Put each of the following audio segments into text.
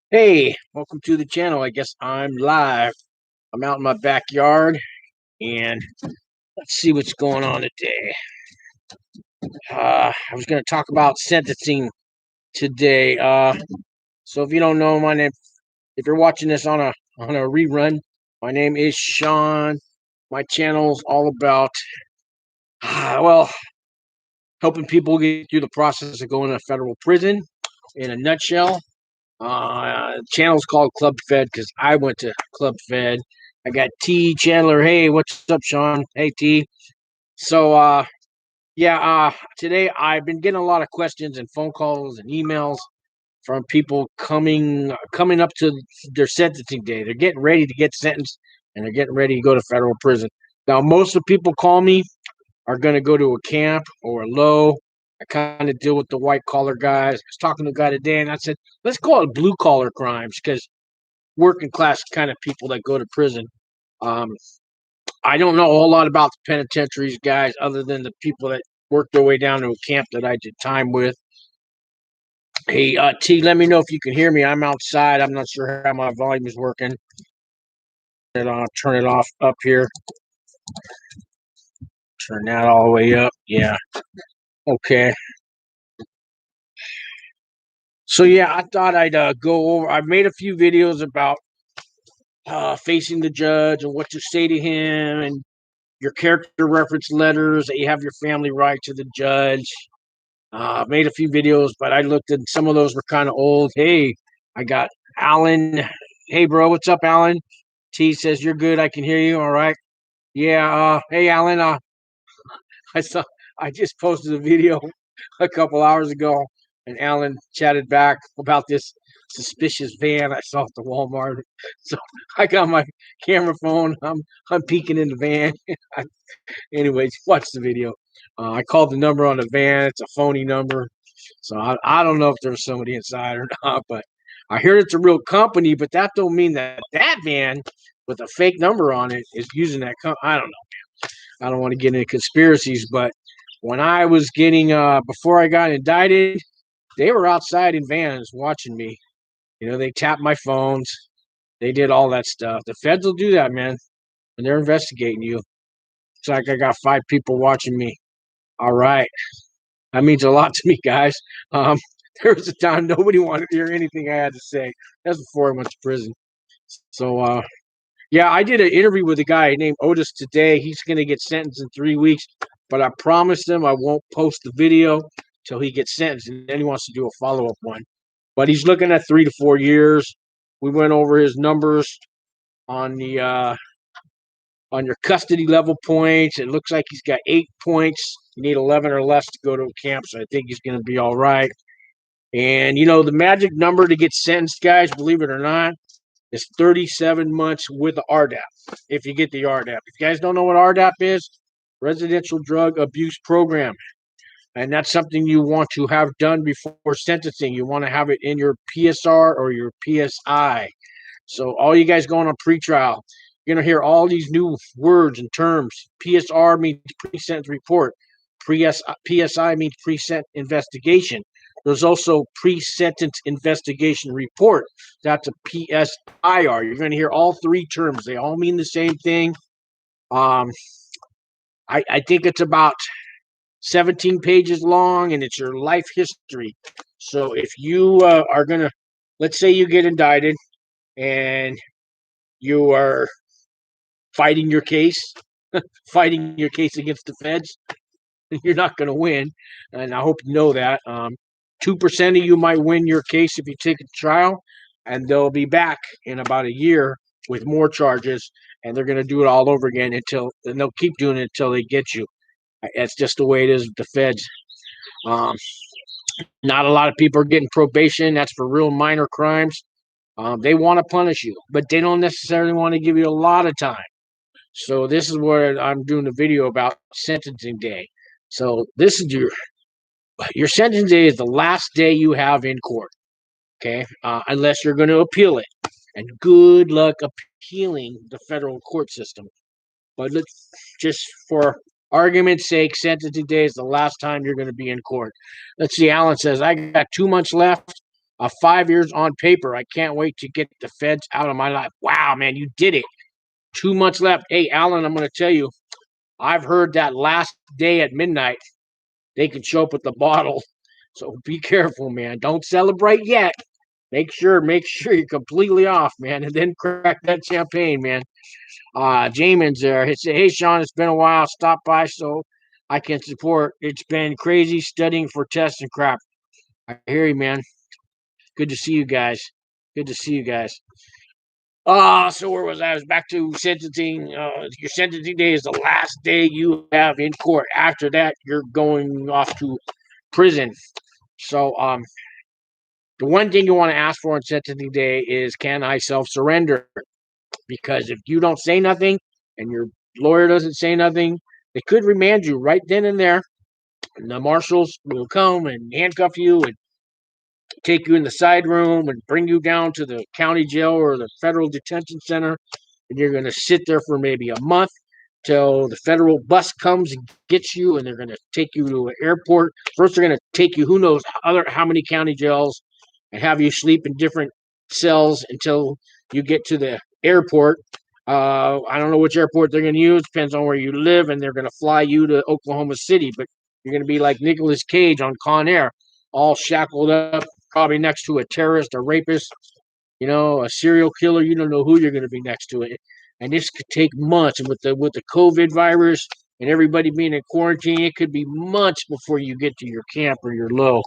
Hey, welcome to the channel. I guess I'm live. I'm out in my backyard and let's see what's going on today. I was going to talk about sentencing today. So if you don't know my name, if you're watching this on a rerun, my name is Sean. My channel's all about well, helping people get through the process of going to federal prison. In a nutshell, channel's called Club Fed because I went to Club Fed. I got T Chandler. Hey, what's up, Sean? Hey, T. So, today I've been getting a lot of questions and phone calls and emails from people coming up to their sentencing day. They're getting ready to get sentenced and they're getting ready to go to federal prison. Now, most of the people call me are going to go to a camp or a low. I kind of deal with the white collar guys. I was talking to a guy today and I said, let's call it blue collar crimes because working class kind of people that go to prison. Um, I don't know a whole lot about the penitentiaries, guys, other than the people that work their way down to a camp that I did time with. Hey, T, let me know if you can hear me. I'm outside. I'm not sure how my volume is working. And I'll turn it off up here. Turn that all the way up. Yeah. Okay. So yeah, I thought I'd go over. I made a few videos about facing the judge and what to say to him, and your character reference letters that you have your family write to the judge. Made a few videos, but I looked at some of those were kind of old. Hey, I got Alan. Hey, bro, what's up, Alan? T says you're good. I can hear you. All right. Yeah. Hey, Alan. I saw. I just posted a video a couple hours ago, and Alan chatted back about this suspicious van I saw at the Walmart. So I got my camera phone. I'm peeking in the van. Anyways, watch the video. I called the number on the van. It's a phony number. So I don't know if there's somebody inside or not, but I heard it's a real company, but that don't mean that that van with a fake number on it is using that I don't know. I don't want to get into conspiracies, but when I was getting before I got indicted, they were outside in vans watching me. You know, they tapped my phones. They did all that stuff. The feds will do that, man, when they're investigating you. It's like I got 5 people watching me. All right. That means a lot to me, guys. Um, there was a time nobody wanted to hear anything I had to say. That's before I went to prison. So, yeah, I did an interview with a guy named Otis today. He's going to get sentenced in 3 weeks, but I promised him I won't post the video till he gets sentenced, and then he wants to do a follow-up one. But he's looking at 3 to 4 years. We went over his numbers on the on your custody level points. It looks like he's got 8 points. You need 11 or less to go to a camp, so I think he's going to be all right. And, you know, the magic number to get sentenced, guys, believe it or not, is 37 months with the RDAP, if you get the RDAP. If you guys don't know what RDAP is, Residential Drug Abuse Program. And that's something you want to have done before sentencing. You want to have it in your PSR or your PSI. So all you guys going on pretrial, you're going to hear all these new words and terms. PSR means pre-sentence report. PSI means pre-sentence investigation. There's also pre-sentence investigation report. That's a PSIR. You're going to hear all 3 terms. They all mean the same thing. I think it's about 17 pages long, and it's your life history. So if you are going to, let's say you get indicted, and you are fighting your case, fighting your case against the feds, you're not going to win. And I hope you know that. 2% of you might win your case if you take a trial, and they'll be back in about a year with more charges, and they're going to do it all over again and they'll keep doing it until they get you. That's just the way it is with the feds. Not a lot of people are getting probation. That's for real minor crimes. They want to punish you, but they don't necessarily want to give you a lot of time. So this is what I'm doing a video about sentencing day. So this is your sentencing day is the last day you have in court. Okay, unless you're going to appeal it, and good luck appealing the federal court system. But let's just for argument's sake, sentencing day is the last time you're going to be in court. Let's see. Alan says I got 2 months left. 5 years on paper. I can't wait to get the feds out of my life. Wow, man, you did it. 2 months left. Hey, Alan, I'm going to tell you, I've heard that last day at midnight, they can show up with the bottle. So be careful, man. Don't celebrate yet. Make sure you're completely off, man, and then crack that champagne, man. Jamin's there. He said, "Hey, Sean, it's been a while. Stop by so I can support. It's been crazy studying for tests and crap." I hear you, man. Good to see you guys. Good to see you guys. So where was I? I was back to sentencing. Your sentencing day is the last day you have in court. After that, you're going off to prison. So, the one thing you want to ask for on sentencing day is, can I self-surrender? Because if you don't say nothing and your lawyer doesn't say nothing, they could remand you right then and there. And the marshals will come and handcuff you and take you in the side room and bring you down to the county jail or the federal detention center. And you're going to sit there for maybe a month till the federal bus comes and gets you, and they're going to take you to an airport. First, they're going to take you who knows how many county jails and have you sleep in different cells until you get to the airport. I don't know which airport they're going to use. Depends on where you live, and they're going to fly you to Oklahoma City. But you're going to be like Nicolas Cage on Con Air, all shackled up, probably next to a terrorist, a rapist, a serial killer. You don't know who you're going to be next to it, and this could take months. And with the COVID virus and everybody being in quarantine, it could be months before you get to your camp or your low.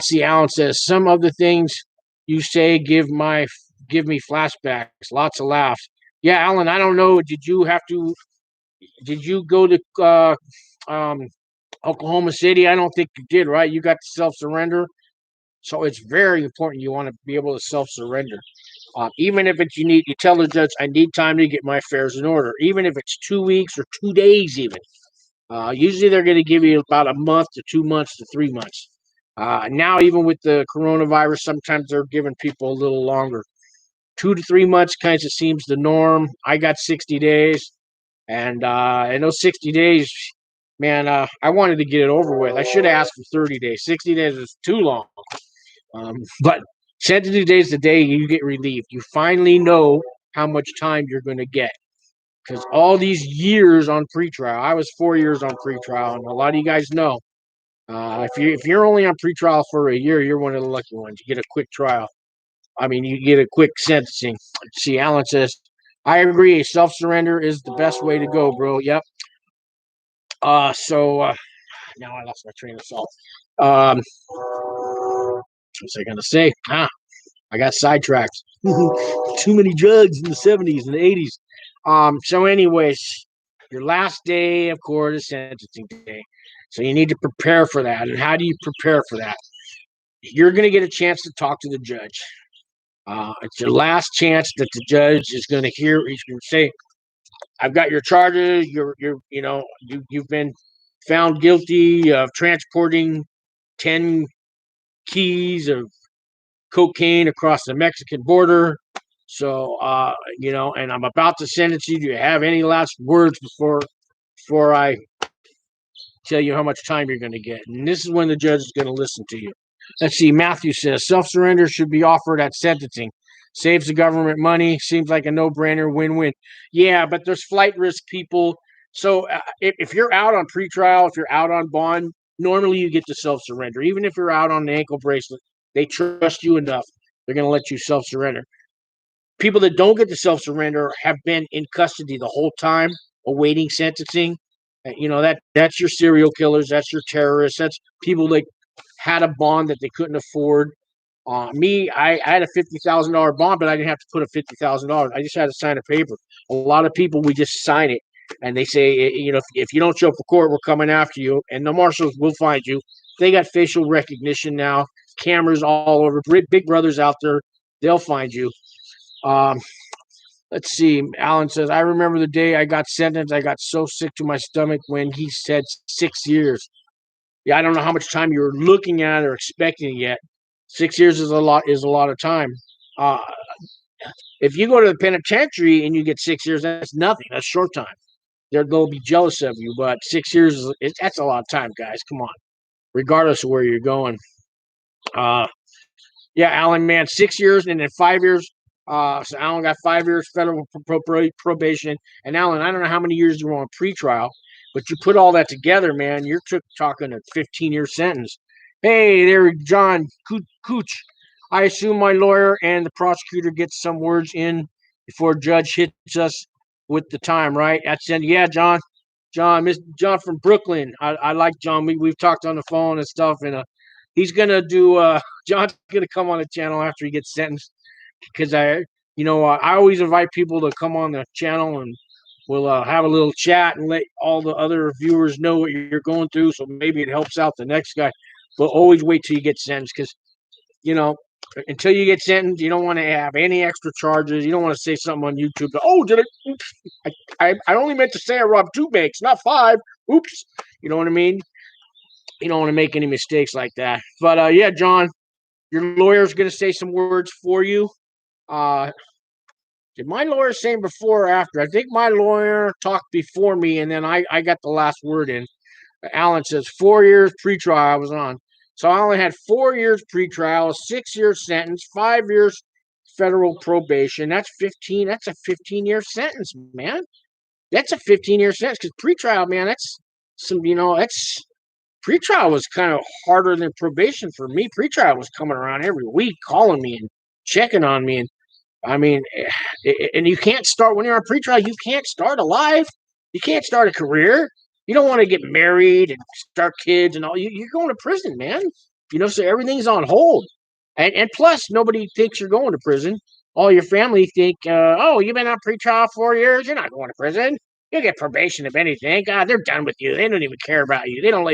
See, Alan says some of the things you say give me flashbacks. Lots of laughs. Yeah, Alan, I don't know. Did you go to Oklahoma City? I don't think you did, right? You got to self-surrender. So it's very important you want to be able to self-surrender. Even if you tell the judge, I need time to get my affairs in order. Even if it's 2 weeks or 2 days even. Usually they're going to give you about a month to 2 months to 3 months. Now, even with the coronavirus, sometimes they're giving people a little longer. 2 to 3 months kind of seems the norm. I got 60 days. And in those 60 days, man, I wanted to get it over with. I should have asked for 30 days. 60 days is too long. But 70 days the day you get relieved. You finally know how much time you're going to get. Because all these years on pretrial, I was 4 years on pretrial, and a lot of you guys know, if you're only on pretrial for a year, you're one of the lucky ones. You get a quick trial. I mean, you get a quick sentencing. See, Alan says, I agree. Self-surrender is the best way to go, bro. Yep. So now I lost my train of thought. What was I gonna say? I got sidetracked. Too many drugs in the 70s and the 80s. So anyways, your last day of court is sentencing day. So you need to prepare for that. And how do you prepare for that? You're going to get a chance to talk to the judge. It's your last chance that the judge is going to hear. He's going to say, I've got your charges. You've been found guilty of transporting 10 keys of cocaine across the Mexican border. So, and I'm about to sentence you. Do you have any last words before I tell you how much time you're going to get? And this is when the judge is going to listen to you. Let's see. Matthew says self-surrender should be offered at sentencing. Saves the government money. Seems like a no-brainer, win-win. Yeah, but there's flight risk, people. So if you're out on pretrial, if you're out on bond, normally you get to self-surrender. Even if you're out on an ankle bracelet, they trust you enough. They're going to let you self-surrender. People that don't get to self-surrender have been in custody the whole time, awaiting sentencing. That's your serial killers. That's your terrorists. That's people that had a bond that they couldn't afford. I had a $50,000 bond, but I didn't have to put a $50,000. I just had to sign a paper. A lot of people, we just sign it, and they say, if you don't show up for court, we're coming after you, and the marshals will find you. They got facial recognition now, cameras all over, big brothers out there. They'll find you. Let's see. Alan says, I remember the day I got sentenced. I got so sick to my stomach when he said 6 years. Yeah, I don't know how much time you're looking at or expecting yet. 6 years is a lot of time. If you go to the penitentiary and you get 6 years, that's nothing. That's short time. They'll be jealous of you, but 6 years that's a lot of time, guys. Come on, regardless of where you're going. Yeah, Alan, man, 6 years and then 5 years. So Alan got 5 years federal probation. And Alan, I don't know how many years you were on pretrial, but you put all that together, man, you're talking a 15-year sentence. Hey there, John Cooch. I assume my lawyer and the prosecutor gets some words in before judge hits us with the time, right? I said, yeah, John. Miss John from Brooklyn. I like John. We've talked on the phone and stuff, and he's gonna do John's gonna come on the channel after he gets sentenced, because I always invite people to come on the channel, and we'll have a little chat and let all the other viewers know what you're going through, so maybe it helps out the next guy. But always wait till you get sentenced, because until you get sentenced, you don't want to have any extra charges. You don't want to say something on YouTube. Oh, did I only meant to say I robbed 2 banks, not 5. Oops. You know what I mean? You don't want to make any mistakes like that. But yeah, John, your lawyer's going to say some words for you. Did my lawyer say before or after? I think my lawyer talked before me, and then I got the last word in. Alan says 4 years pretrial I was on. So I only had 4 years pretrial, a 6-year sentence, 5 years federal probation. That's 15. That's a 15-year sentence, man. That's a 15-year sentence, because pretrial, man, that's pretrial was kind of harder than probation for me. Pretrial was coming around every week, calling me and checking on me. And I mean, and you can't start when you're on pretrial. You can't start a life. You can't start a career. You don't want to get married and start kids and all. You're going to prison, man. So everything's on hold. And plus, nobody thinks you're going to prison. All your family think, oh, you've been on pretrial 4 years. You're not going to prison. You'll get probation if anything. God, they're done with you. They don't even care about you. They don't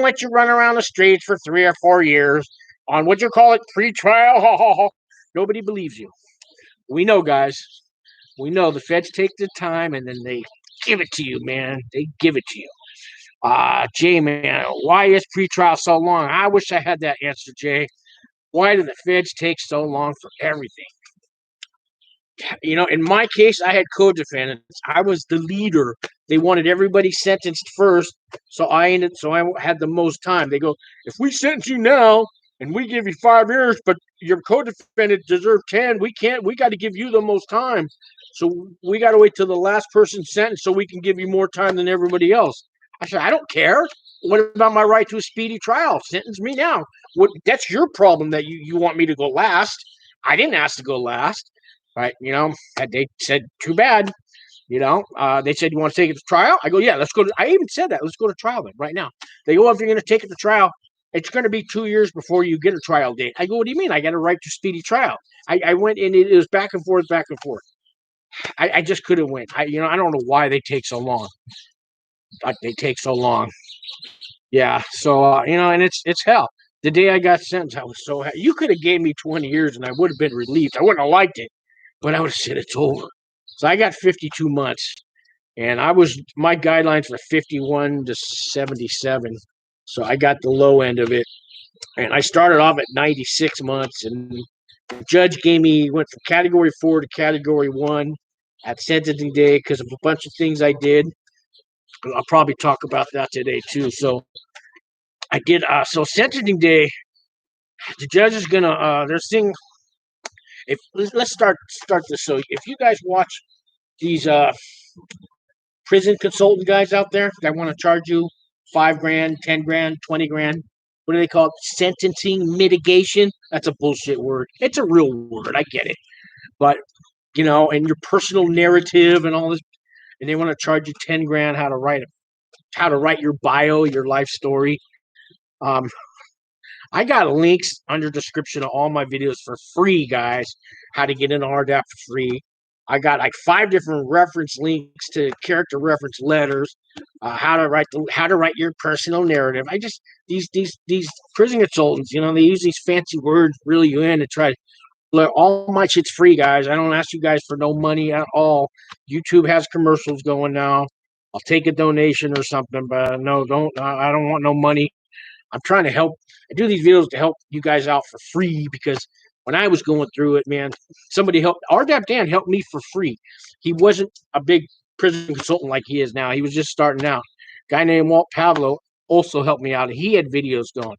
let you run around the streets for 3 or 4 years on what you call it, pretrial. Nobody believes you. We know, guys. We know the feds take the time and then they give it to you, man. They give it to you. Jay, man, why is pretrial so long? I wish I had that answer, Jay. Why do the feds take so long for everything? In my case, I had co-defendants. I was the leader. They wanted everybody sentenced first, so I had the most time. They go, if we sentence you now and we give you 5 years, but your co-defendant deserved 10, we got to give you the most time. So we got to wait till the last person sentenced so we can give you more time than everybody else. I said, I don't care. What about my right to a speedy trial? Sentence me now. That's your problem that you want me to go last. I didn't ask to go last. Right, they said, too bad. They said, you want to take it to trial? I go, yeah, let's go. I even said that. Let's go to trial then right now. They go, if you're going to take it to trial, it's going to be 2 years before you get a trial date. I go, what do you mean? I got a right to speedy trial. I went, and it was back and forth. I just couldn't win. I don't know why they take so long. But they take so long. Yeah. So, and it's hell. The day I got sentenced, I was so happy. You could have gave me 20 years and I would have been relieved. I wouldn't have liked it, but I would have said it's over. So I got 52 months, and my guidelines were 51 to 77. So I got the low end of it, and I started off at 96 months, and the judge went from category 4 to category 1 at sentencing day because of a bunch of things I did. I'll probably talk about that today too. So I did. So sentencing day, the judge is gonna. They're saying, let's start this. So if you guys watch these prison consultant guys out there that want to charge you $5,000, $10,000, $20,000, what do they call it? Sentencing mitigation. That's a bullshit word. It's a real word. I get it, but and your personal narrative and all this, and they want to charge you $10,000 how to write your bio, your life story. I got links under description of all my videos for free, guys. How to get an RDAP for free. I got like 5 different reference links to character reference letters. How to write your personal narrative. These prison consultants, they use these fancy words, reel you in, to try to. Look, all my shit's free, guys. I don't ask you guys for no money at all. YouTube has commercials going now. I'll take a donation or something, but no, I don't want no money. I'm trying to help. I do these videos to help you guys out for free, because when I was going through it, man, somebody helped. RDAP Dan helped me for free. He wasn't a big prison consultant like he is now. He was just starting out. A guy named Walt Pavlo also helped me out. He had videos going.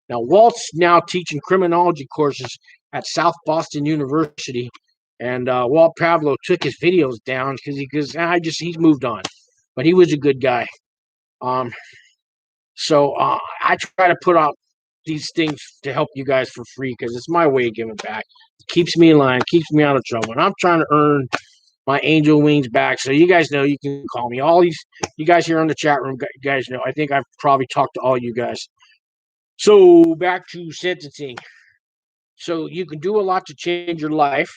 Now, Walt's now teaching criminology courses at South Boston University, and Walt Pavlo took his videos down because he's moved on, but he was a good guy. So I try to put out these things to help you guys for free because it's my way of giving back. It keeps me in line, keeps me out of trouble, and I'm trying to earn my angel wings back. So you guys know you can call me. All these you guys here on the chat room, you guys know. I think I've probably talked to all you guys. So back to sentencing. So you can do a lot to change your life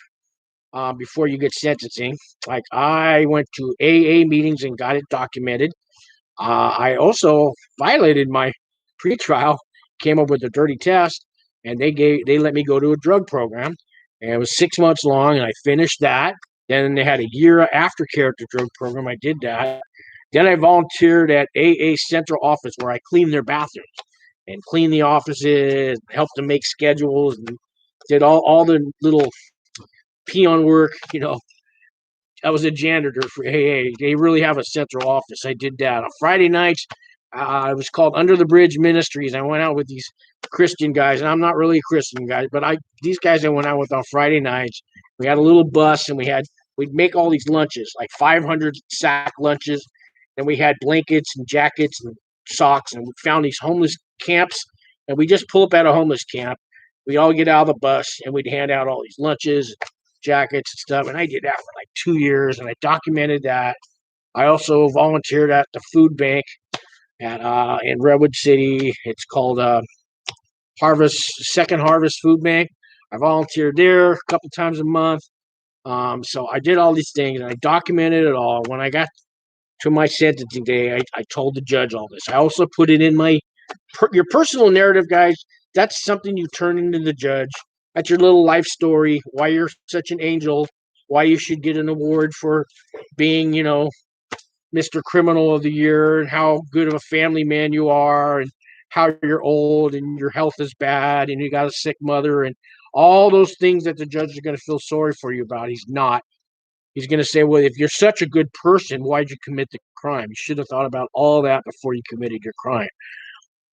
before you get sentencing. Like I went to AA meetings and got it documented. I also violated my pretrial, came up with a dirty test, and they let me go to a drug program, and it was 6 months long, and I finished that. Then they had a year aftercare to drug program. I did that. Then I volunteered at AA Central Office where I cleaned their bathrooms and cleaned the offices, helped them make schedules, and did all the little peon work. I was a janitor for AA. They really have a central office. I did that on Friday nights. It was called Under the Bridge Ministries. I went out with these Christian guys, and I'm not really a Christian guy, but these guys I went out with on Friday nights. We had a little bus, and we'd make all these lunches, like 500 sack lunches. And we had blankets and jackets and socks, and we found these homeless camps, and we just pull up at a homeless camp. We'd all get out of the bus, and we'd hand out all these lunches, jackets and stuff. And I did that for like 2 years, and I documented that. I also volunteered at the food bank in Redwood City. It's called Second Harvest Food Bank. I volunteered there a couple times a month. So I did all these things, and I documented it all. When I got to my sentencing day, I told the judge all this. I also put it in your personal narrative, guys. That's something you turn into the judge. That's your little life story, why you're such an angel, why you should get an award for being, Mr. Criminal of the Year, and how good of a family man you are, and how you're old and your health is bad and you got a sick mother, and all those things that the judge is going to feel sorry for you about. He's not. He's going to say, well, if you're such a good person, why'd you commit the crime? You should have thought about all that before you committed your crime.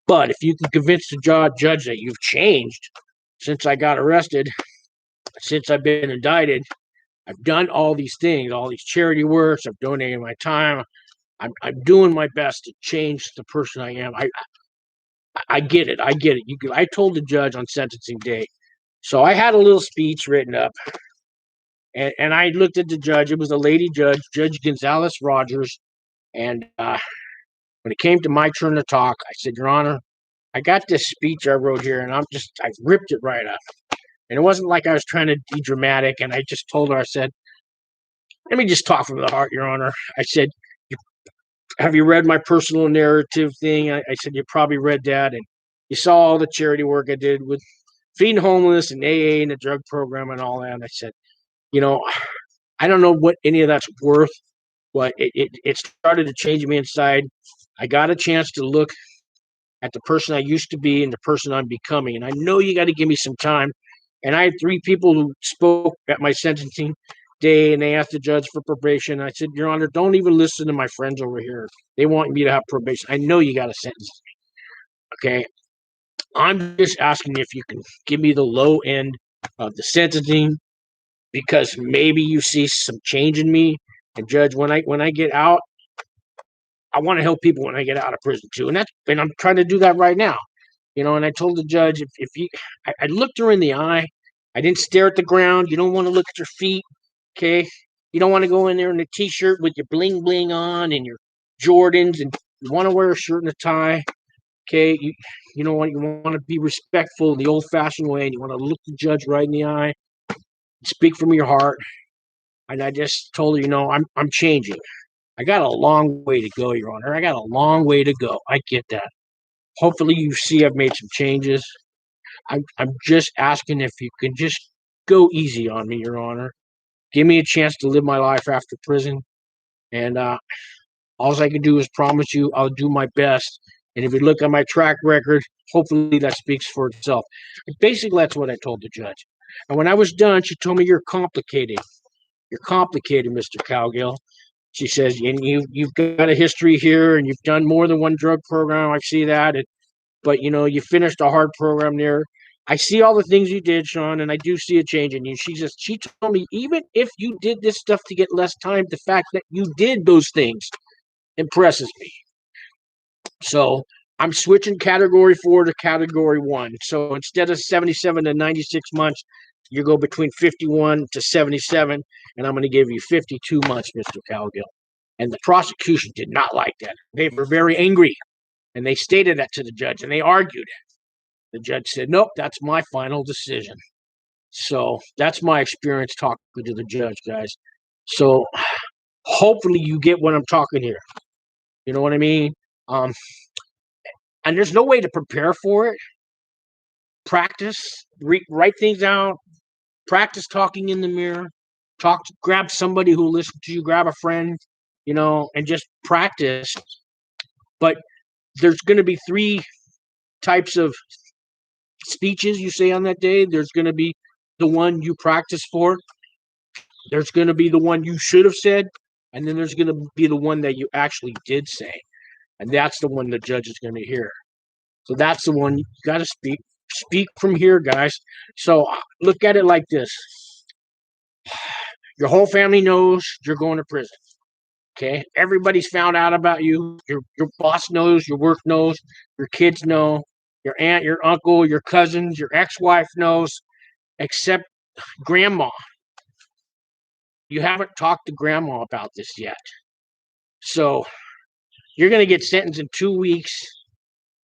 But if you can convince the judge that you've changed since I got arrested, since I've been indicted, I've done all these things, all these charity works, I've donated my time, I'm doing my best to change the person I am. I get it. I told the judge on sentencing day. So I had a little speech written up, and I looked at the judge. It was a lady judge, Judge Gonzalez Rogers. And when it came to my turn to talk, I said, Your Honor, I got this speech I wrote here, and I ripped it right up. And it wasn't like I was trying to be dramatic. And I just told her, I said, let me just talk from the heart, Your Honor. I said, have you read my personal narrative thing? I said, you probably read that. And you saw all the charity work I did with feeding homeless and AA and the drug program and all that. And I said, I don't know what any of that's worth, but it started to change me inside. I got a chance to look at the person I used to be and the person I'm becoming. And I know you got to give me some time. And I had 3 people who spoke at my sentencing day, and they asked the judge for probation. I said, Your Honor, don't even listen to my friends over here. They want me to have probation. I know you got to sentence me. Okay. I'm just asking if you can give me the low end of the sentencing, because maybe you see some change in me. And judge, when I get out, I want to help people when I get out of prison too. And I'm trying to do that right now. And I told the judge, I looked her in the eye. I didn't stare at the ground. You don't want to look at your feet. Okay. You don't want to go in there in a t-shirt with your bling bling on and your Jordans, and you want to wear a shirt and a tie. Okay. You know what? You want to be respectful the old fashioned way, and you want to look the judge right in the eye, speak from your heart. And I just told her, I'm changing. I got a long way to go, Your Honor. I got a long way to go. I get that. Hopefully you see I've made some changes. I'm just asking if you can just go easy on me, Your Honor. Give me a chance to live my life after prison. And all I can do is promise you I'll do my best. And if you look at my track record, hopefully that speaks for itself. Basically, that's what I told the judge. And when I was done, she told me, You're complicated. You're complicated, Mr. Cowgill. She says, and you've got a history here, and you've done more than one drug program. I see that. but you finished a hard program there. I see all the things you did, Sean, and I do see a change in you. She told me, even if you did this stuff to get less time, the fact that you did those things impresses me. So I'm switching category 4 to category 1. So instead of 77 to 96 months, you go between 51 to 77, and I'm going to give you 52 months, Mr. Cowgill. And the prosecution did not like that. They were very angry, and they stated that to the judge, and they argued it. The judge said, nope, that's my final decision. So that's my experience talking to the judge, guys. So hopefully you get what I'm talking here. You know what I mean? And there's no way to prepare for it. Practice, write things out, practice talking in the mirror, grab somebody who listens to you, grab a friend, and just practice. But there's going to be 3 types of speeches you say on that day. There's going to be the one you practice for. There's going to be the one you should have said. And then there's going to be the one that you actually did say. And that's the one the judge is going to hear. So that's the one you got to speak. Speak from here, guys. So look at it like this. Your whole family knows you're going to prison. Okay? Everybody's found out about you. Your boss knows, your work knows, your kids know, your aunt, your uncle, your cousins, your ex-wife knows, except grandma. You haven't talked to grandma about this yet. So you're going to get sentenced in 2 weeks,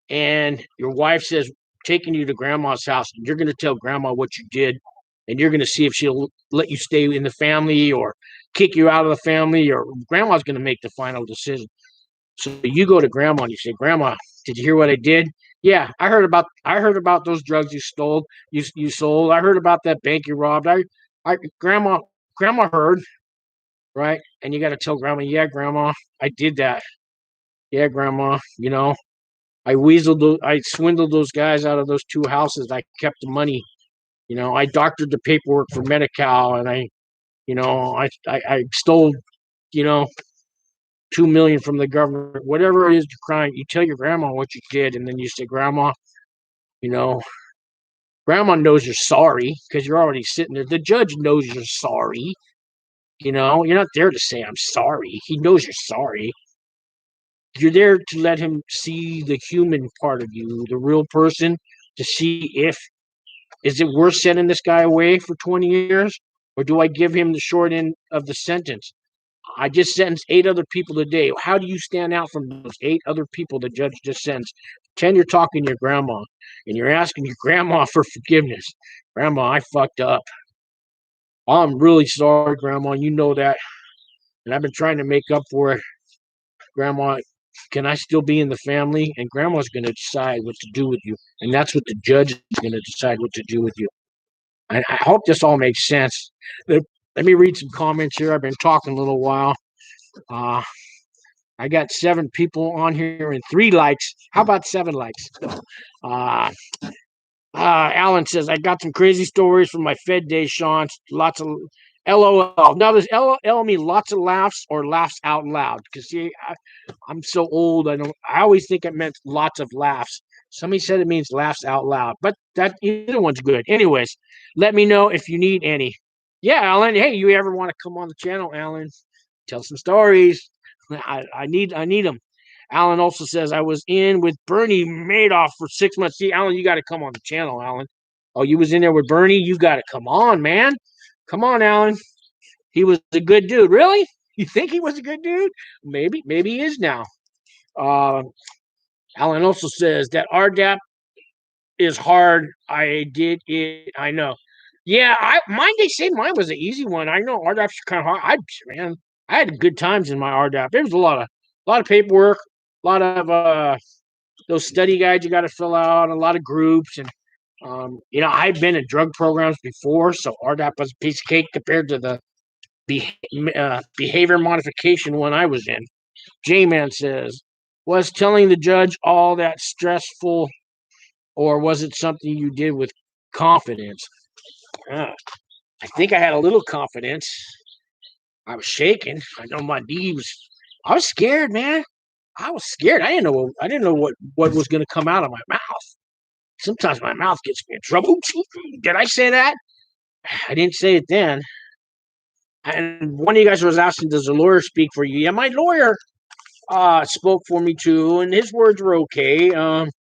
and your wife says, taking you to grandma's house, and you're going to tell grandma what you did, and you're going to see if she'll let you stay in the family or kick you out of the family, or grandma's going to make the final decision. So you go to grandma and you say, Grandma, did you hear what I did? Yeah, I heard about those drugs you stole, you sold. I heard about that bank you robbed. Grandma heard, right? And you got to tell grandma, yeah, grandma, I did that. Yeah, grandma, I swindled those guys out of those 2 houses. I kept the money. I doctored the paperwork for Medi-Cal, and I stole, $2 million from the government. Whatever it is you're crying, you tell your grandma what you did, and then you say, Grandma, grandma knows you're sorry because you're already sitting there. The judge knows you're sorry. You're not there to say I'm sorry. He knows you're sorry. You're there to let him see the human part of you, the real person, to see is it worth sending this guy away for 20 years, or do I give him the short end of the sentence? I just sentenced 8 other people today. How do you stand out from those 8 other people the judge just sentenced? Pretend you're talking to your grandma, and you're asking your grandma for forgiveness. Grandma, I fucked up. I'm really sorry, Grandma. You know that. And I've been trying to make up for it. Grandma, can I still be in the family? And Grandma's going to decide what to do with you. And that's what the judge is going to decide what to do with you. I hope this all makes sense. Let me read some comments here. I've been talking a little while. I got 7 people on here and 3 likes. How about 7 likes? Alan says, I got some crazy stories from my Fed day, Sean. Lots of LOL. Now, does LOL mean lots of laughs or laughs out loud? Because, see, I'm so old. I always think it meant lots of laughs. Somebody said it means laughs out loud, but either one's good. Anyways, let me know if you need any. Yeah, Alan. Hey, you ever want to come on the channel, Alan? Tell some stories. I need them. Alan also says, I was in with Bernie Madoff for 6 months. See, Alan, you got to come on the channel, Alan. Oh, you was in there with Bernie? You got to come on, man. Come on, Alan. He was a good dude. Really? You think he was a good dude? Maybe he is now. Alan also says that RDAP is hard. I did it. I know. Yeah, they say mine was an easy one. I know RDAP's kind of hard. I had good times in my RDAP. There was a lot of paperwork, a lot of those study guides you got to fill out, a lot of groups, and I've been in drug programs before, so RDAP was a piece of cake compared to the behavior modification one I was in. J-Man says, was telling the judge all that stressful, or was it something you did with confidence? I think I had a little confidence. I was shaking. I know my knee was. I was scared, man. I was scared. I didn't know what was going to come out of my mouth. Sometimes my mouth gets me in trouble. Did I say that? I didn't say it then. And one of you guys was asking, does a lawyer speak for you? Yeah, my lawyer spoke for me too, and his words were okay. And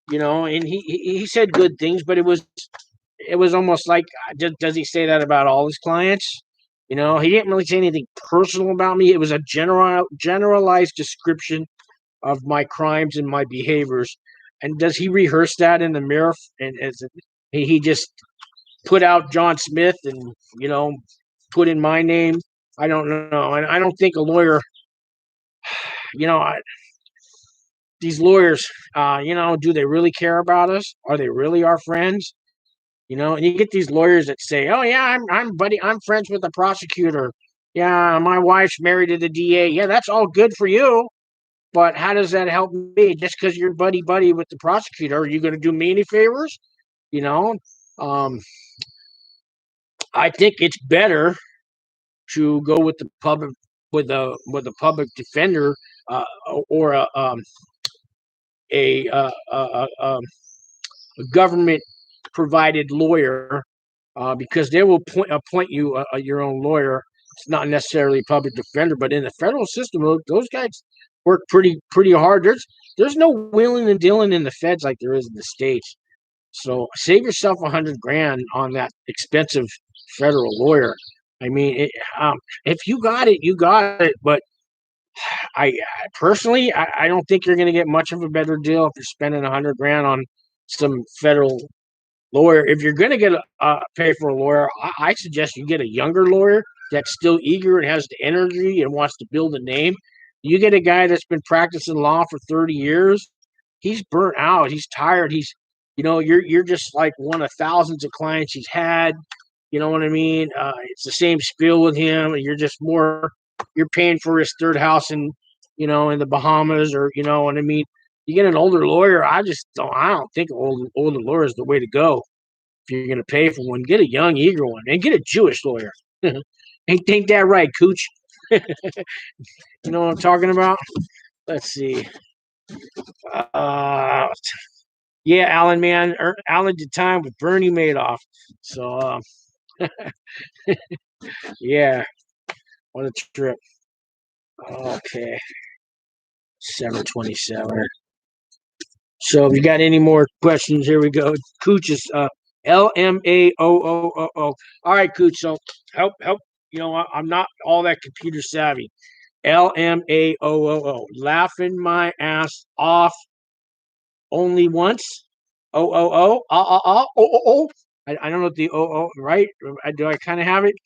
he said good things, but it was almost like, does he say that about all his clients? He didn't really say anything personal about me. It was a generalized description of my crimes and my behaviors. And does he rehearse that in the mirror? And he just put out John Smith and put in my name? I don't know. And I don't think a lawyer, these lawyers, do they really care about us? Are they really our friends? And you get these lawyers that say, "Oh yeah, I'm friends with the prosecutor. Yeah, my wife's married to the DA. Yeah, that's all good for you. But how does that help me? Just because you're buddy with the prosecutor, are you going to do me any favors? You know, um, I think it's better to go with the public with a public defender or a government provided lawyer because they will appoint you your own lawyer. It's not necessarily a public defender, but in the federal system, those guys work pretty hard. There's no wheeling and dealing in the feds like there is in the states. So save yourself $100,000 on that expensive federal lawyer. I mean, if you got it, you got it. But I personally, I don't think you're going to get much of a better deal if you're spending $100,000 on some federal lawyer. If you're going to get pay for a lawyer, I suggest you get a younger lawyer that's still eager and has the energy and wants to build a name. You get a guy that's been practicing law for 30 years. He's burnt out. He's tired. You're just like one of thousands of clients he's had. You know what I mean? It's the same spiel with him. You're paying for his third house in the Bahamas, or you know what I mean? You get an older lawyer. I don't think older lawyer is the way to go. If you're going to pay for one, get a young, eager one, and get a Jewish lawyer. Ain't that right, Cooch? You know what I'm talking about? Let's see. Yeah, Alan, man. Alan did time with Bernie Madoff. So, yeah, what a trip. Okay, 727. So, if you got any more questions, here we go. Cooch is LMAOOO. All right, Cooch. So, help. I'm not all that computer savvy. LMAOOO. Laughing my ass off only once. I don't know what the right? Do I kind of have it?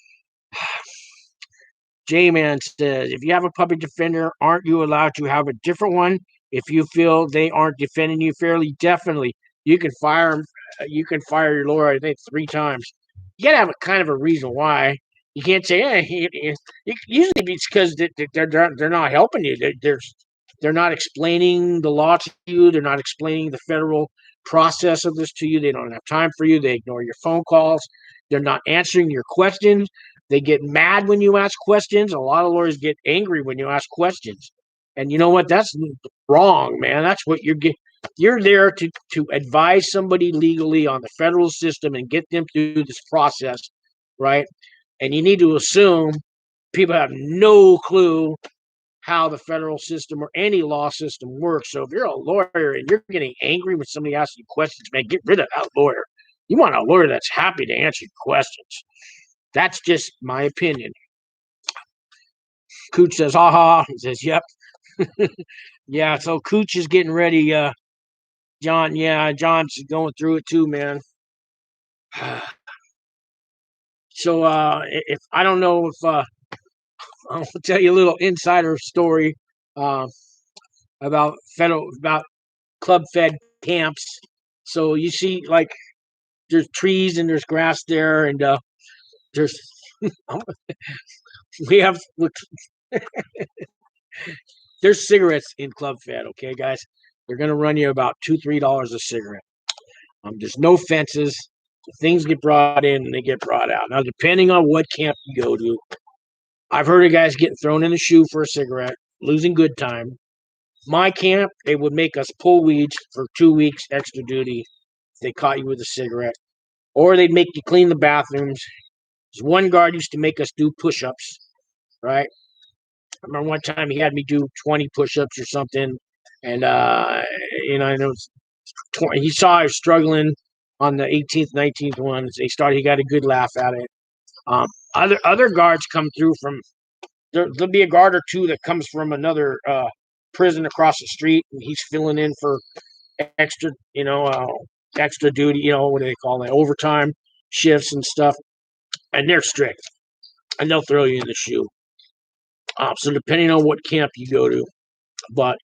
J-Man says, if you have a public defender, aren't you allowed to have a different one if you feel they aren't defending you fairly? Definitely. You can fire them. You can fire your lawyer, I think, 3 times. You got to have a kind of a reason why. You can't say, usually it's because they're not helping you. They're not explaining the law to you. They're not explaining the federal process of this to you. They don't have time for you. They ignore your phone calls. They're not answering your questions. They get mad when you ask questions. A lot of lawyers get angry when you ask questions. And you know what? That's wrong, man. That's what you're there to advise somebody legally on the federal system and get them through this process, right? And you need to assume people have no clue how the federal system or any law system works. So if you're a lawyer and you're getting angry when somebody asks you questions, man, get rid of that lawyer. You want a lawyer that's happy to answer your questions. That's just my opinion. Cooch says, ha. He says, yep. Yeah, so Cooch is getting ready. John, yeah, John's going through it too, man. So if I don't know if I'll tell you a little insider story about Club Fed camps. So you see, like, there's trees and there's grass there, and there's there's cigarettes in Club Fed. Okay, guys, they're gonna run you about $2-3 a cigarette. There's no fences. Things get brought in and they get brought out. Now, depending on what camp you go to, I've heard of guys getting thrown in the shoe for a cigarette, losing good time. My camp, they would make us pull weeds for 2 weeks extra duty if they caught you with a cigarette. Or they'd make you clean the bathrooms. There's one guard used to make us do push-ups, right? I remember one time he had me do 20 push-ups or something. And, and it was 20, he saw I was struggling on the 18th, 19th one. He got a good laugh at it. Other guards come through from, there'll be a guard or two that comes from another prison across the street, and he's filling in for extra, extra duty, what do they call it, overtime shifts and stuff, and they're strict, and they'll throw you in the shoe. So depending on what camp you go to, but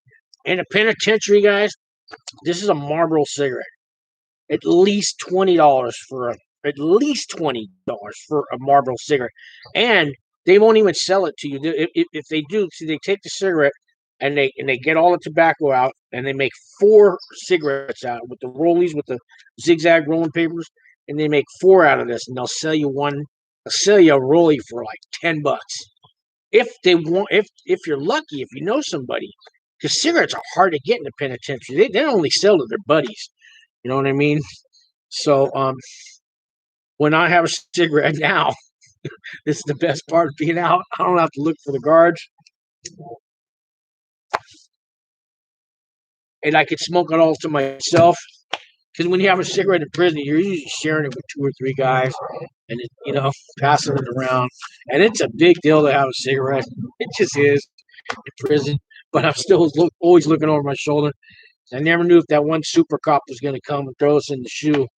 in a penitentiary, guys, this is a Marlboro cigarette. At least $20 for a Marlboro cigarette, and they won't even sell it to you. If they do, see, they take the cigarette and they get all the tobacco out, and they make 4 cigarettes out with the rollies, with the zigzag rolling papers, and they make 4 out of this, and they'll sell you a rollie for like $10. If they want, if you're lucky, if you know somebody, because cigarettes are hard to get in the penitentiary. They only sell to their buddies. You know what I mean? So when I have a cigarette now, this is the best part of being out. I don't have to look for the guards. And I could smoke it all to myself. Because when you have a cigarette in prison, you're usually sharing it with 2 or 3 guys, and passing it around. And it's a big deal to have a cigarette. It just is in prison. But I'm still always looking over my shoulder. I never knew if that one super cop was going to come and throw us in the shoe.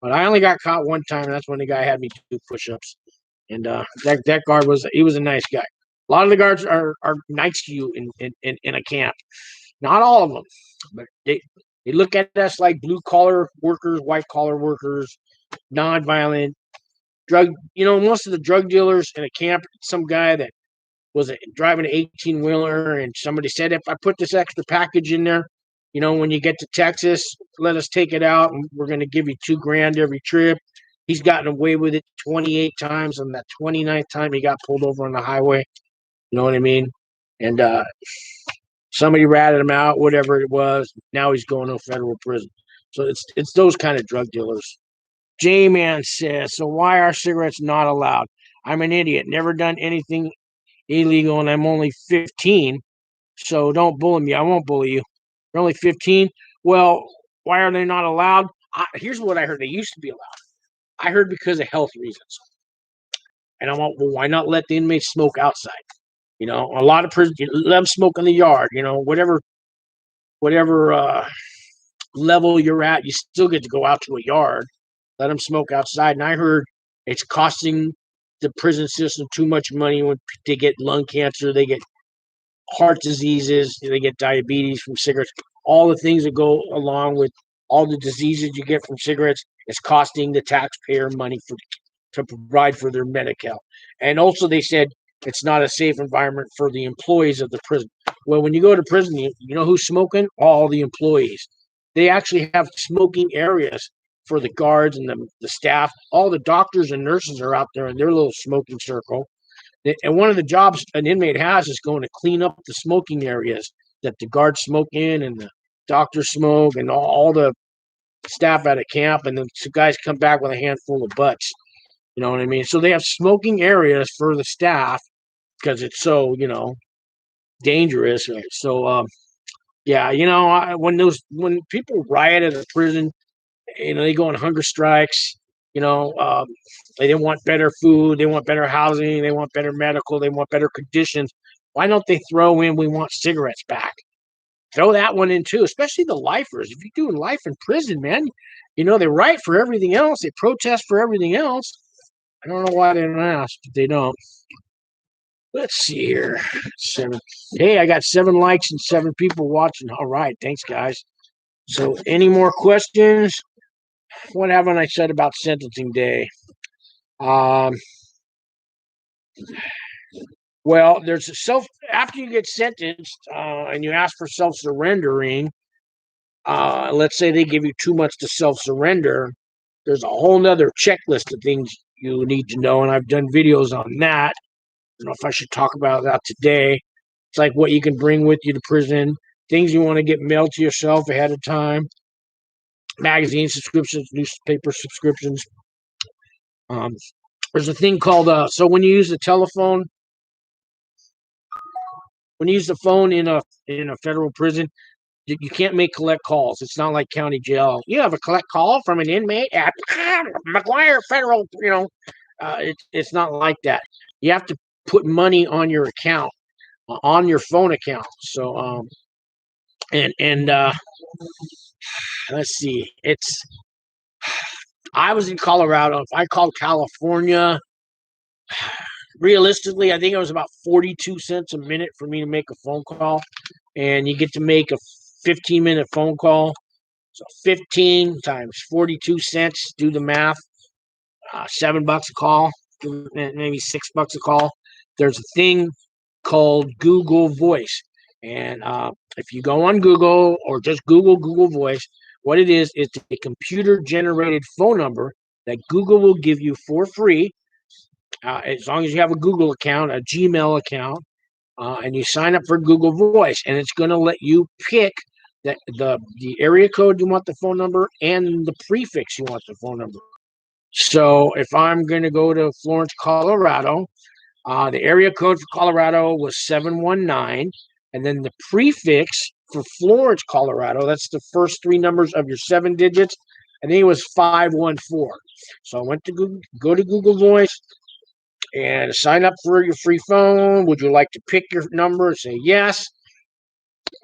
But I only got caught one time, and that's when the guy had me do push-ups. And that guard was a nice guy. A lot of the guards are nice to you in a camp. Not all of them, but they look at us like blue-collar workers, white-collar workers, non-violent drug. Most of the drug dealers in a camp, some guy that was driving an 18-wheeler, and somebody said, if I put this extra package in there, when you get to Texas, let us take it out, and we're going to give you $2,000 every trip. He's gotten away with it 28 times. On that 29th time, he got pulled over on the highway. You know what I mean? And somebody ratted him out, whatever it was. Now he's going to federal prison. So it's those kind of drug dealers. J-Man says, so why are cigarettes not allowed? I'm an idiot. Never done anything illegal, and I'm only 15. So don't bully me. I won't bully you. You're only 15? Well, why are they not allowed? Here's what I heard. They used to be allowed. I heard because of health reasons. And I went, well, why not let the inmates smoke outside? A lot of prisons, let them smoke in the yard, whatever level you're at, you still get to go out to a yard, let them smoke outside. And I heard it's costing the prison system too much money when they get lung cancer, they get heart diseases, they get diabetes from cigarettes, all the things that go along with all the diseases you get from cigarettes is costing the taxpayer money to provide for their medical. And also they said it's not a safe environment for the employees of the prison. Well, when you go to prison, you know who's smoking? All the employees. They actually have smoking areas for the guards and the staff. All the doctors and nurses are out there in their little smoking circle. And one of the jobs an inmate has is going to clean up the smoking areas that the guards smoke in and the doctors smoke and all the staff at a camp. And then the guys come back with a handful of butts. You know what I mean? So they have smoking areas for the staff because it's so, dangerous. Right? So, when people riot at a prison, they go on hunger strikes. They didn't want better food, they want better housing, they want better medical, they want better conditions. Why don't they throw in, we want cigarettes back? Throw that one in too, especially the lifers. If you're doing life in prison, man, they riot for everything else. They protest for everything else. I don't know why they don't ask, but they don't. Let's see here. 7. Hey, I got 7 likes and 7 people watching. All right. Thanks, guys. So any more questions? What haven't I said about sentencing day? Well, there's after you get sentenced and you ask for self-surrendering, let's say they give you 2 months to self-surrender, there's a whole nother checklist of things you need to know, and I've done videos on that. I don't know if I should talk about that today. It's like what you can bring with you to prison, things you want to get mailed to yourself ahead of time, magazine subscriptions, newspaper subscriptions. There's a thing called so when you use the telephone, when you use the phone in a federal prison, you can't make collect calls. It's not like county jail. You have a collect call from an inmate at McGuire Federal. It's not like that. You have to put money on your account, on your phone account. So and let's see. I was in Colorado. If I called California, realistically, I think it was about 42 cents a minute for me to make a phone call, and you get to make a 15-minute phone call. So 15 times 42 cents, do the math, $7 a call, maybe $6 a call. There's a thing called Google Voice. And if you go on Google or just Google Voice, what it is, it's a computer-generated phone number that Google will give you for free, as long as you have a Google account, a Gmail account, and you sign up for Google Voice. And it's going to let you pick the area code you want the phone number and the prefix you want the phone number. So if I'm going to go to Florence, Colorado, the area code for Colorado was 719, and then the prefix for Florence, Colorado, that's the first three numbers of your 7 digits, and then it was 514. So I went to go to Google Voice and sign up for your free phone. Would you like to pick your number? Say yes.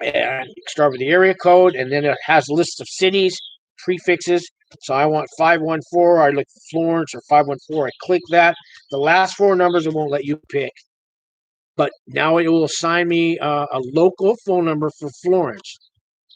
And start with the area code, and then it has a list of cities, prefixes. So I want 514. I look for Florence or 514. I click that. The last 4 numbers it won't let you pick. But now it will assign me a local phone number for Florence.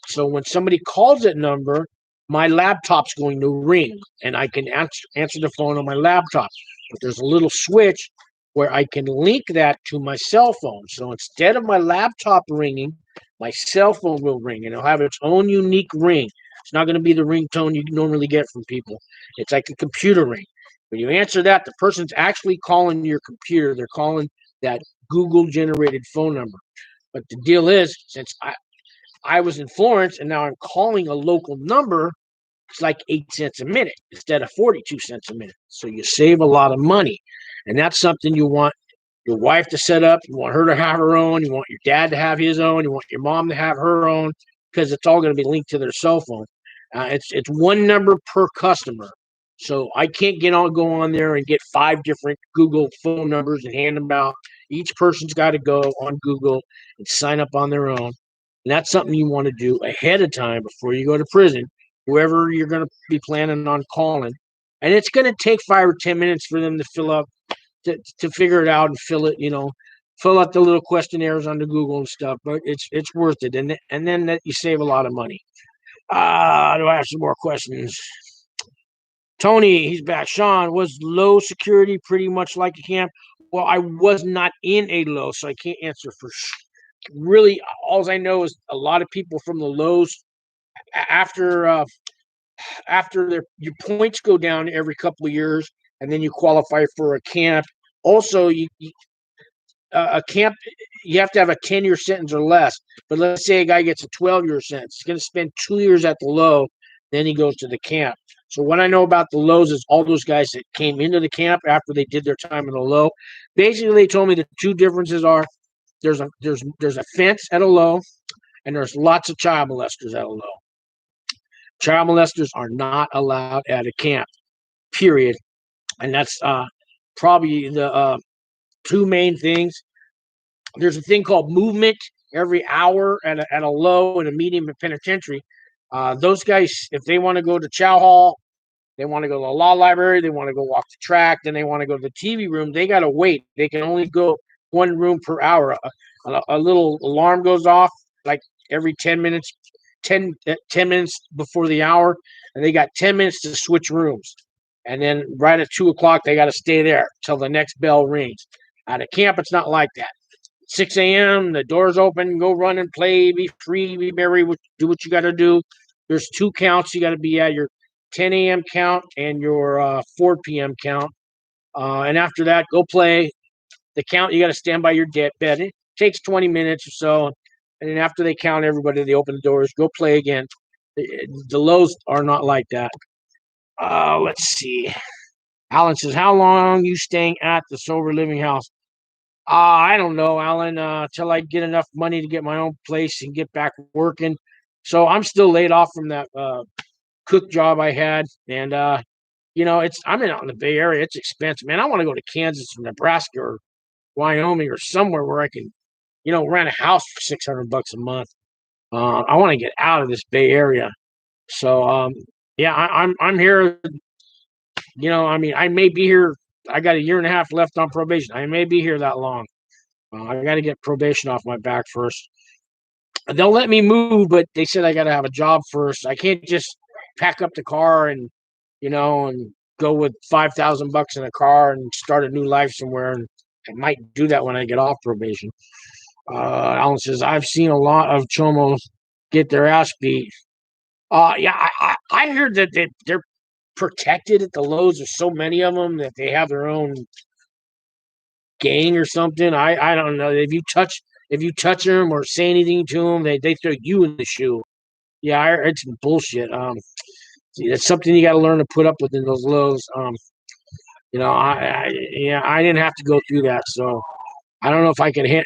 So when somebody calls that number, my laptop's going to ring, and I can answer the phone on my laptop. But there's a little switch where I can link that to my cell phone. So instead of my laptop ringing, my cell phone will ring, and it'll have its own unique ring. It's not going to be the ringtone you normally get from people. It's like a computer ring. When you answer that, the person's actually calling your computer. They're calling that Google-generated phone number. But the deal is, since I was in Florence and now I'm calling a local number, it's like 8 cents a minute instead of 42 cents a minute. So you save a lot of money. And that's something you want your wife to set up. You want her to have her own. You want your dad to have his own. You want your mom to have her own, because it's all going to be linked to their cell phone. It's one number per customer. So I can't go on there and get 5 different Google phone numbers and hand them out. Each person's got to go on Google and sign up on their own. And that's something you want to do ahead of time before you go to prison, whoever you're going to be planning on calling. And it's going to take 5 or 10 minutes for them to fill up, to figure it out and fill out the little questionnaires on the Google and stuff. But it's worth it. And then that you save a lot of money. Do I have some more questions? Tony, he's back. Sean, was low security pretty much like a camp? Well, I was not in a low, so I can't answer for sure. Really, all I know is a lot of people from the lows, after your points go down every couple of years, and then you qualify for a camp. Also, a camp, you have to have a 10-year sentence or less. But let's say a guy gets a 12-year sentence. He's going to spend 2 years at the low, then he goes to the camp. So what I know about the lows is all those guys that came into the camp after they did their time in the low. Basically, they told me the 2 differences are there's a fence at a low, and there's lots of child molesters at a low. Child molesters are not allowed at a camp, period. And that's probably the 2 main things. There's a thing called movement every hour at a low and a medium and penitentiary. Those guys, if they want to go to chow hall, they want to go to the law library, they want to go walk the track, then they want to go to the TV room, they got to wait. They can only go 1 room per hour. A little alarm goes off like every 10 minutes, 10 minutes before the hour, and they got 10 minutes to switch rooms. And then right at 2 o'clock, they got to stay there till the next bell rings. At a camp, it's not like that. 6 a.m., the doors open, go run and play, be free, be merry, do what you got to do. There's 2 counts. You got to be at your 10 a.m. count and your 4 p.m. count. And after that, go play. The count, you got to stand by your bed. It takes 20 minutes or so. and then after they count everybody, they open the doors, go play again. The lows are not like that. Let's see. Alan says, how long you staying at the sober living house? I don't know, Alan, till I get enough money to get my own place and get back working. So I'm still laid off from that cook job I had. And, I'm out in the Bay Area. It's expensive, man. I want to go to Kansas or Nebraska or Wyoming or somewhere where I can, rent a house for $600 a month. I want to get out of this Bay Area. So, I'm here. I may be here. I got a year and a half left on probation. I may be here that long. I got to get probation off my back first. They'll let me move, but they said I got to have a job first. I can't just pack up the car and go with $5,000 in a car and start a new life somewhere. And I might do that when I get off probation. Alan says, I've seen a lot of chomos get their ass beat. I heard that they're protected at the lows. There's so many of them that they have their own gang or something. I don't know. If you touch them or say anything to them, they throw you in the shoe. Yeah, it's bullshit. It's something you got to learn to put up with in those lows. I didn't have to go through that, so I don't know if I can hit.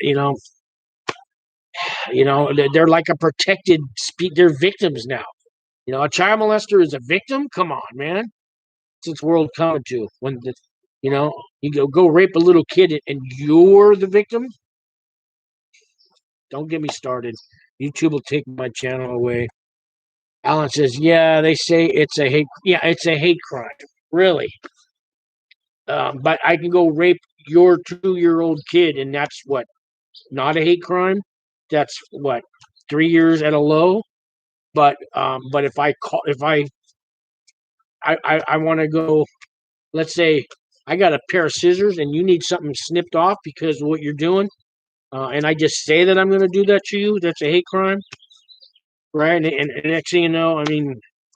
They're like a protected speed. They're victims now. A child molester is a victim. Come on, man. What's this world coming to? When you go rape a little kid and you're the victim. Don't get me started. YouTube will take my channel away. Alan says, yeah, they say it's a hate. Yeah, it's a hate crime. Really. But I can go rape your 2-year-old kid, and that's what? Not a hate crime. That's what? 3 years at a low. But if I want to go, let's say I got a pair of scissors and you need something snipped off because of what you're doing, and I just say that I'm going to do that to you, that's a hate crime, right? And next thing you know,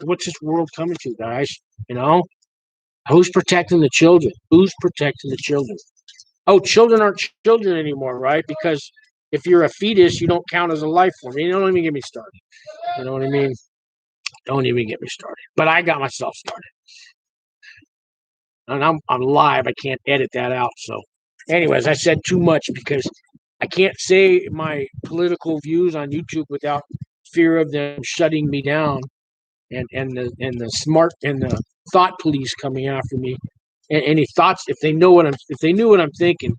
what's this world coming to, guys? Who's protecting the children? Who's protecting the children? Oh, children aren't children anymore, right? Because if you're a fetus, you don't count as a life form. You don't even get me started. You know what I mean? Don't even get me started. But I got myself started. And I'm live. I can't edit that out. So anyways, I said too much because I can't say my political views on YouTube without fear of them shutting me down and the thought police coming after me. And any thoughts if they knew what I'm thinking.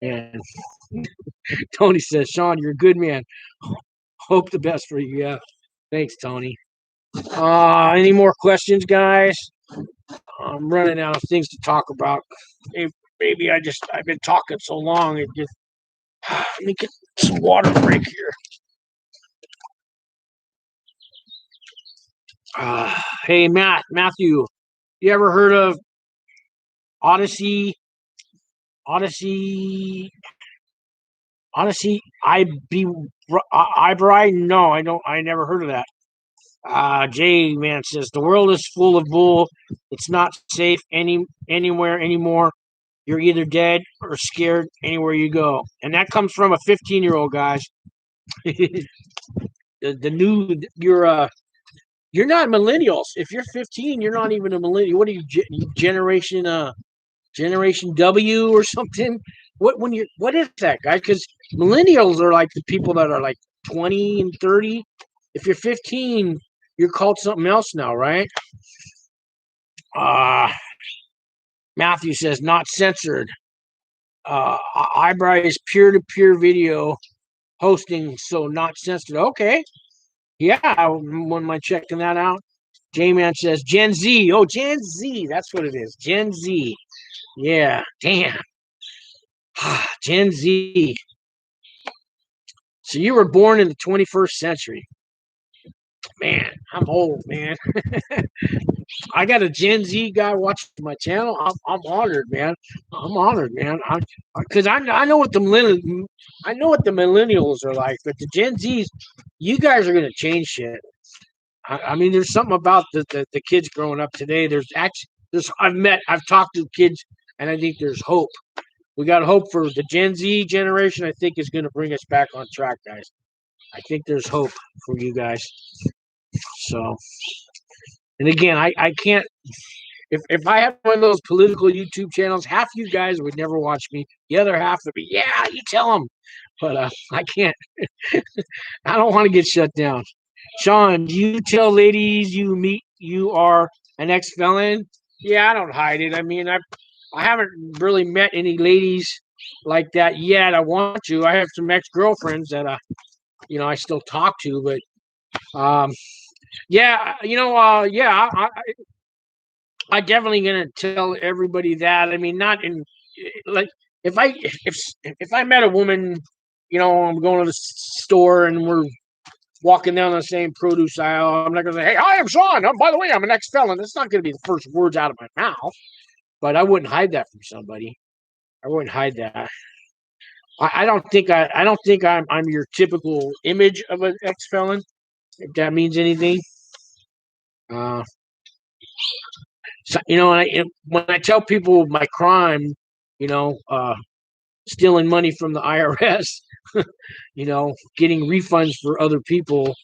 And Tony says, Sean, you're a good man. Hope the best for you. Yeah. Thanks, Tony. Any more questions, guys? I'm running out of things to talk about. Maybe I've been talking so long. Let me get some water break here. Hey, Matthew, you ever heard of Odyssey, Ibri? No, I don't. I never heard of that. J Man says the world is full of bull. It's not safe anywhere anymore. You're either dead or scared anywhere you go, and that comes from a 15-year-old, guys. You're not millennials. If you're 15, you're not even a millennial. What are you, generation W or something? What is that, guys? Because millennials are like the people that are like 20 and 30. If you're 15, you're called something else now, right? Matthew says not censored. Ibri is peer-to-peer video hosting, so not censored. Okay. Yeah, I wouldn't mind checking that out. J-Man says Gen Z. Oh, Gen Z. That's what it is. Gen Z. Yeah. Damn. Gen Z. So you were born in the 21st century. Man, I'm old, man. I got a Gen Z guy watching my channel. I'm honored, man. I'm honored, man. Because I know what the millennials are like, but the Gen Zs, you guys are gonna change shit. There's something about the kids growing up today. I've talked to kids, and I think there's hope. We got hope for the Gen Z generation. I think is going to bring us back on track, guys. I think there's hope for you guys. So, and again, I can't. If I had one of those political YouTube channels, half you guys would never watch me. The other half would be, yeah, you tell them. But I can't. I don't want to get shut down. Sean, do you tell ladies you are an ex-felon? Yeah, I don't hide it. I mean, I haven't really met any ladies like that yet. I want to. I have some ex-girlfriends that I still talk to, but yeah, yeah, I definitely gonna tell everybody that. I mean, not in like if I met a woman, I'm going to the store and we're walking down the same produce aisle, I'm not gonna say, "Hey, hi, I'm Sean. By the way, I'm an ex-felon." That's not gonna be the first words out of my mouth. But I wouldn't hide that from somebody. I wouldn't hide that. I don't think I'm your typical image of an ex-felon, if that means anything. So, when I tell people my crime, stealing money from the IRS, getting refunds for other people,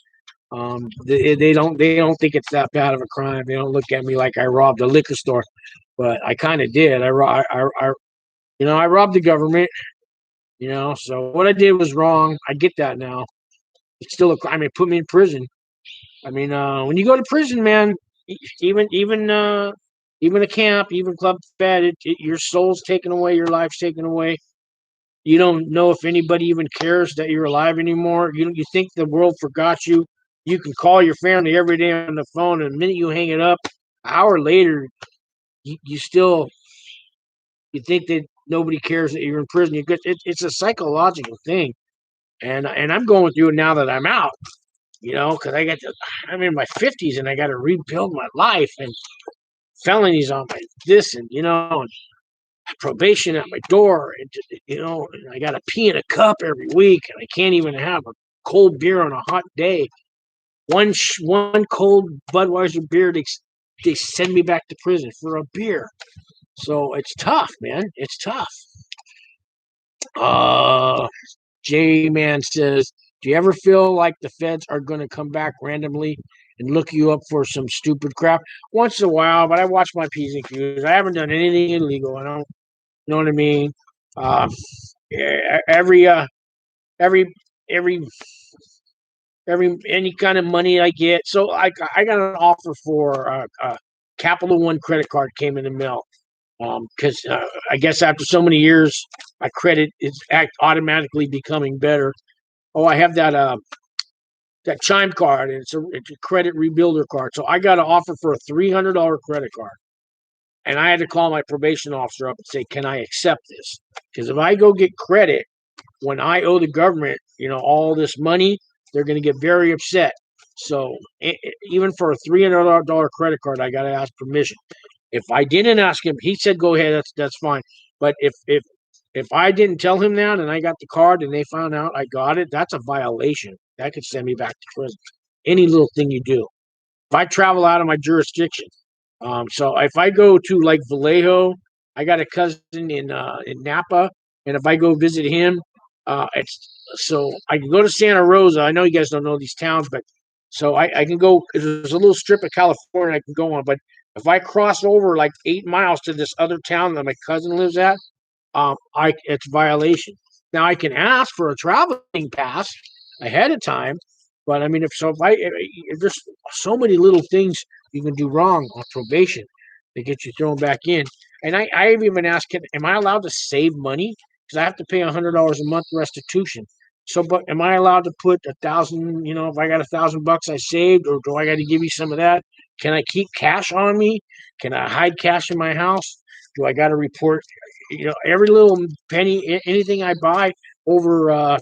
they don't think it's that bad of a crime. They don't look at me like I robbed a liquor store, but I kind of did. I robbed the government. So what I did was wrong. I get that now. It's still a crime. It put me in prison. I mean, when you go to prison, man, even a camp, even Club Fed, your soul's taken away, your life's taken away. You don't know if anybody even cares that you're alive anymore. You think the world forgot you. You can call your family every day on the phone, and the minute you hang it up, an hour later, you still think that nobody cares that you're in prison. It's a psychological thing, and I'm going through it now that I'm out. Because I'm in my 50s and I got to rebuild my life, and felonies on my this, and and probation at my door, and I got to pee in a cup every week, and I can't even have a cold beer on a hot day. One cold Budweiser beer, they send me back to prison for a beer. So it's tough, man. It's tough. J-Man says, do you ever feel like the feds are going to come back randomly and look you up for some stupid crap? Once in a while, but I watch my P's and Q's. I haven't done anything illegal. I don't, you know what I mean? Every any kind of money I get. So I got an offer for a Capital One credit card came in the mail. Because I guess after so many years, my credit is automatically becoming better. Oh, I have that CHIME card, and it's a credit rebuilder card. So I got an offer for a $300 credit card, and I had to call my probation officer up and say, "Can I accept this?" Because if I go get credit when I owe the government, all this money, they're going to get very upset. So even for a $300 credit card, I got to ask permission. If I didn't ask him, he said, "Go ahead, that's fine." But if I didn't tell him that and I got the card and they found out I got it, that's a violation. That could send me back to prison. Any little thing you do. If I travel out of my jurisdiction. So if I go to like Vallejo, I got a cousin in Napa, and if I go visit him, it's so I can go to Santa Rosa. I know you guys don't know these towns, but so I can go. There's a little strip of California I can go on, but if I cross over like 8 miles to this other town that my cousin lives at, it's violation. Now I can ask for a traveling pass ahead of time, but I mean, if there's so many little things you can do wrong on probation to get you thrown back in, and I've even asked, am I allowed to save money? Because I have to pay $100 a month restitution. So, but am I allowed to put 1,000? If I got $1,000 I saved, or do I got to give you some of that? Can I keep cash on me? Can I hide cash in my house? Do I got to report? Every little penny, anything I buy over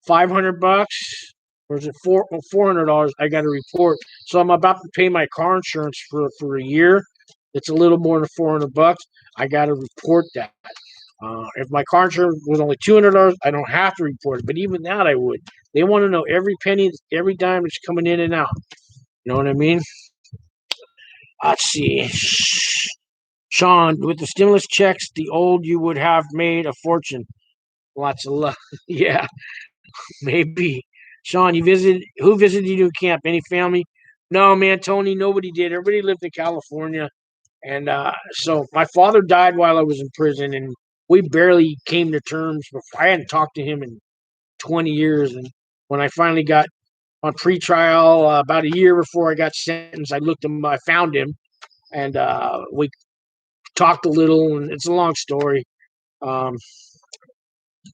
$500, or is it $400? I got to report. So I'm about to pay my car insurance for a year. It's a little more than $400. I got to report that. If my car insurance was only $200, I don't have to report it. But even that, I would. They want to know every penny, every dime that's coming in and out. You know what I mean? Let's see. Sean, with the stimulus checks, the old you would have made a fortune. Lots of luck. Yeah, maybe. Sean, who visited you in camp? Any family? No, man, Tony, nobody did. Everybody lived in California. And so my father died while I was in prison, and we barely came to terms. Before. I hadn't talked to him in 20 years. And when I finally got on pretrial about a year before I got sentenced, I looked him, I found him, and we talked a little, and it's a long story.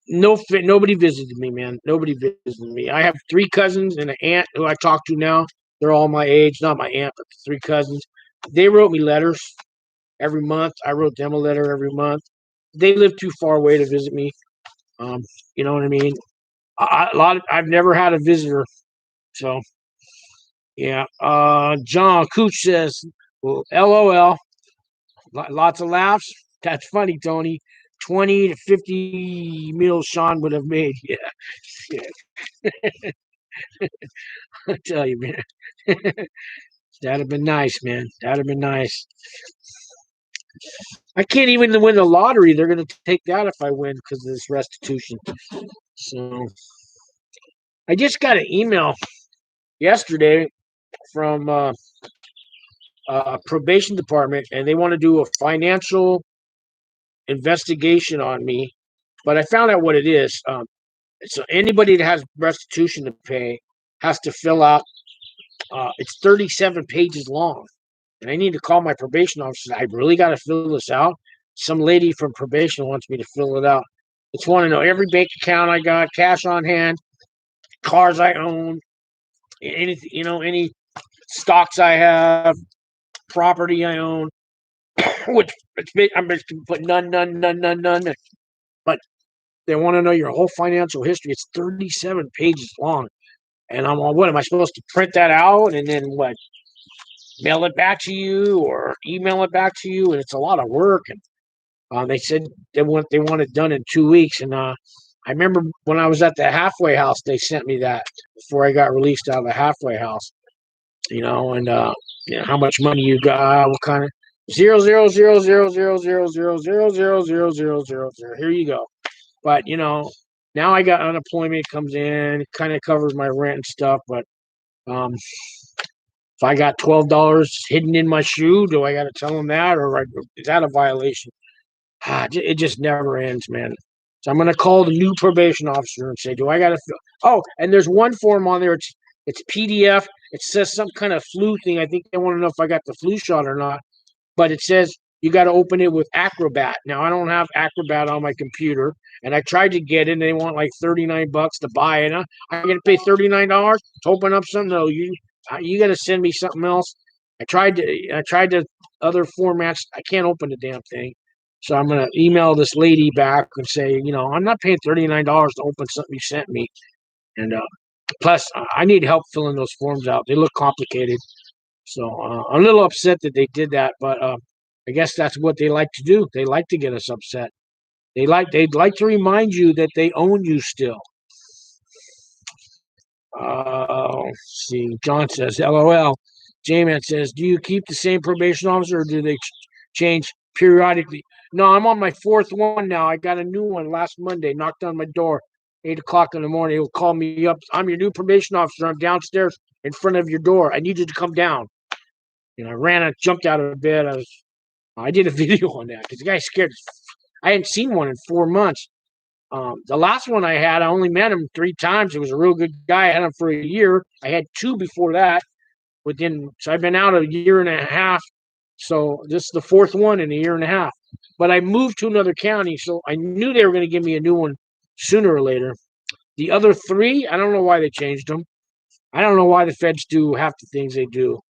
Nobody visited me, man. Nobody visited me. I have 3 cousins and an aunt who I talk to now. They're all my age, not my aunt, but 3 cousins. They wrote me letters every month. I wrote them a letter every month. They live too far away to visit me. You know what I mean? I've never had a visitor, so yeah. John Cooch says, well, LOL. Lots of laughs. That's funny, Tony. 20 to 50 meals Sean would have made. Yeah. I tell you, man. That'd have been nice, man. That'd have been nice. I can't even win the lottery. They're going to take that if I win because of this restitution. So I just got an email yesterday from probation department, and they want to do a financial investigation on me. But I found out what it is. So anybody that has restitution to pay has to fill out. It's 37 pages long, and I need to call my probation officer. I really got to fill this out. Some lady from probation wants me to fill it out. It's want to know every bank account I got, cash on hand, cars I own, anything, any stocks I have, property I own. Which I'm just going to put none. But they want to know your whole financial history. It's 37 pages long. And I'm all, what am I supposed to print that out and then what? Mail it back to you or email it back to you? And it's a lot of work. And they said they want it done in 2 weeks. And I remember when I was at the halfway house, they sent me that before I got released out of the halfway house. And how much money you got, what kind of 0.0000000000000. Here you go. But now I got unemployment comes in, it kind of covers my rent and stuff. But if I got $12 hidden in my shoe, do I got to tell them that, or is that a violation? It just never ends, man. So I'm gonna call the new probation officer and say, do I got to? Oh, and there's one form on there. It's PDF. It says some kind of flu thing. I think they want to know if I got the flu shot or not. But it says you got to open it with Acrobat. Now I don't have Acrobat on my computer, and I tried to get it. And they want like $39 to buy it. I'm gonna pay $39 to open up something. No, you got to send me something else. I tried the other formats. I can't open the damn thing. So I'm gonna email this lady back and say, I'm not paying $39 to open something you sent me. And plus, I need help filling those forms out. They look complicated. So I'm a little upset that they did that, but I guess that's what they like to do. They like to get us upset. They'd like to remind you that they own you still. Let's see. John says, LOL. J-Man says, do you keep the same probation officer or do they change periodically? No, I'm on my 4th one now. I got a new one last Monday. Knocked on my door, 8 o'clock in the morning. He'll call me up. I'm your new probation officer. I'm downstairs in front of your door. I need you to come down. I jumped out of bed. I did a video on that because the guy's scared. I hadn't seen one in 4 months. The last one I had, I only met him 3 times. He was a real good guy. I had him for a year. I had 2 before that. So I've been out a year and a half. So this is the 4th one in a year and a half. But I moved to another county, so I knew they were going to give me a new one sooner or later. The other 3, I don't know why they changed them. I don't know why the feds do half the things they do.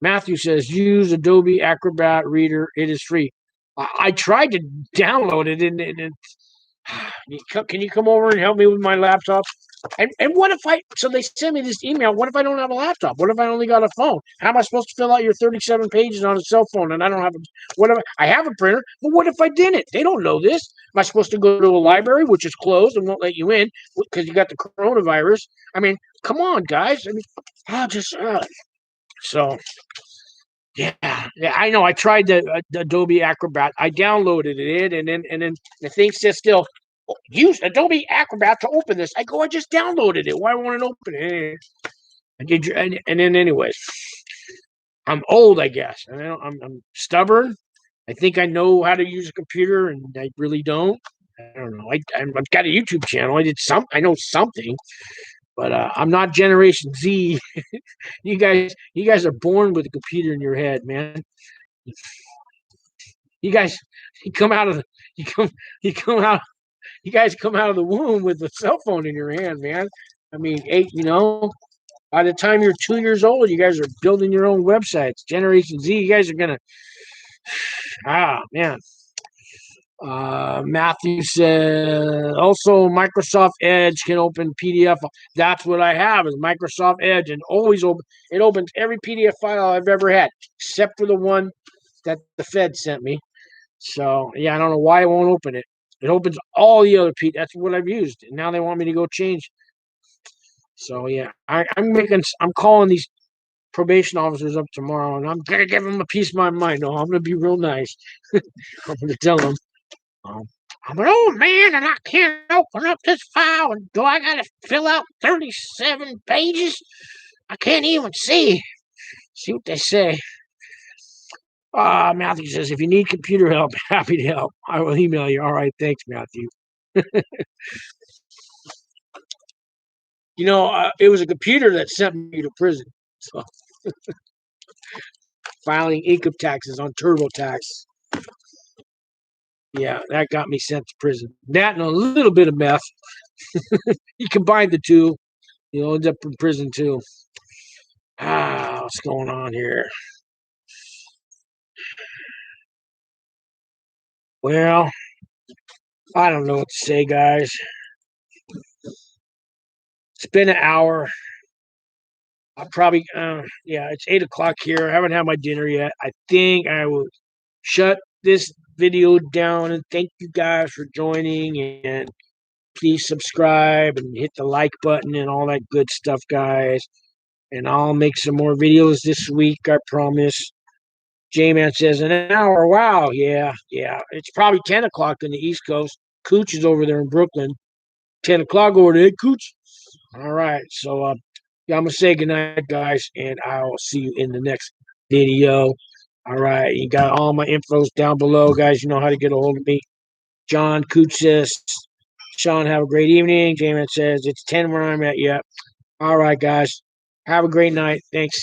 Matthew says, use Adobe Acrobat Reader. It is free. I tried to download it, and can you come over and help me with my laptop? And what if so they sent me this email. What if I don't have a laptop? What if I only got a phone? How am I supposed to fill out your 37 pages on a cell phone and I don't have I have a printer, but what if I didn't? They don't know this. Am I supposed to go to a library, which is closed and won't let you in because you got the coronavirus? I mean, come on, guys. I mean, so yeah, I know. I tried the Adobe Acrobat. I downloaded it, and then the thing says still use Adobe Acrobat to open this. I go, I just downloaded it. Why won't it open it? I did, and then anyways, I'm old, I guess. I'm stubborn. I think I know how to use a computer, and I really don't. I don't know. I've got a YouTube channel. I know something, but I'm not Generation Z. You guys are born with a computer in your head, man. You guys, you come out of the, you come out, you guys come out of the womb with a cell phone in your hand, man. I mean, by the time you're 2 years old, you guys are building your own websites. Generation Z, you guys are gonna, man. Matthew said also Microsoft Edge can open PDF. That's what I have is Microsoft Edge, and always open. It opens every PDF file I've ever had, except for the one that the Fed sent me. So yeah, I don't know why it won't open it. It opens all the other PDF. That's what I've used, and now they want me to go change. So yeah, I'm calling these probation officers up tomorrow, and I'm gonna give them a piece of my mind. No, I'm gonna be real nice. I'm gonna tell them. I'm an old man and I can't open up this file. And do I gotta fill out 37 pages? I can't even see. See what they say. Matthew says, if you need computer help, happy to help. I will email you. All right, thanks, Matthew. It was a computer that sent me to prison. So filing income taxes on TurboTax. Yeah, that got me sent to prison. That and a little bit of meth. You combine the two, you'll end up in prison too. What's going on here? Well, I don't know what to say, guys. It's been an hour. I'll probably, it's 8 o'clock here. I haven't had my dinner yet. I think I will shut this video down and thank you guys for joining, and please subscribe and hit the like button and all that good stuff, guys. And I'll make some more videos this week, I promise. J-Man says an hour. Wow. Yeah. It's probably 10 o'clock in the East Coast. Cooch is over there in Brooklyn. 10 o'clock over there, Cooch. All right. So, I'm going to say goodnight, guys, and I'll see you in the next video. All right. You got all my infos down below, guys. You know how to get a hold of me. John Cooch says, Sean, have a great evening. J-Man says, it's 10 where I'm at. Yep. All right, guys. Have a great night. Thanks.